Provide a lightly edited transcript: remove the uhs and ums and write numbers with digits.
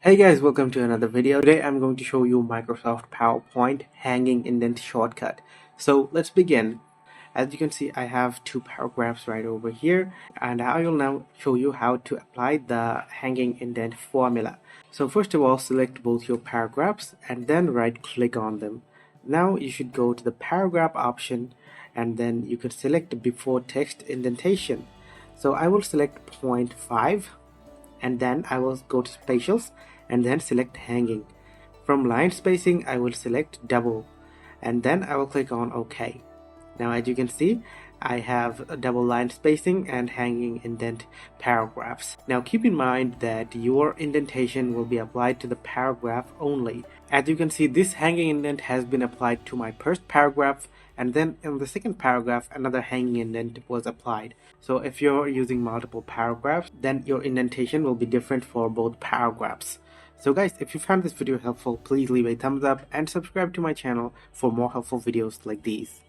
Hey guys, welcome to another video. Today I'm going to show you Microsoft PowerPoint hanging indent shortcut. So let's begin. As you can see, I have two paragraphs right over here, and I will now show you how to apply the hanging indent formula. So first of all, select both your paragraphs and then right click on them. Now you should go to the paragraph option and then you can select before text indentation. So I will select point 5 and then I will go to spatials and then select hanging. From line spacing I will select double and then I will click on OK. Now as you can see, I have a double line spacing and hanging indent paragraphs. Now keep in mind that your indentation will be applied to the paragraph only. As you can see, this hanging indent has been applied to my first paragraph, and then in the second paragraph another hanging indent was applied. So if you're using multiple paragraphs, then your indentation will be different for both paragraphs. So guys, if you found this video helpful, please leave a thumbs up and subscribe to my channel for more helpful videos like these.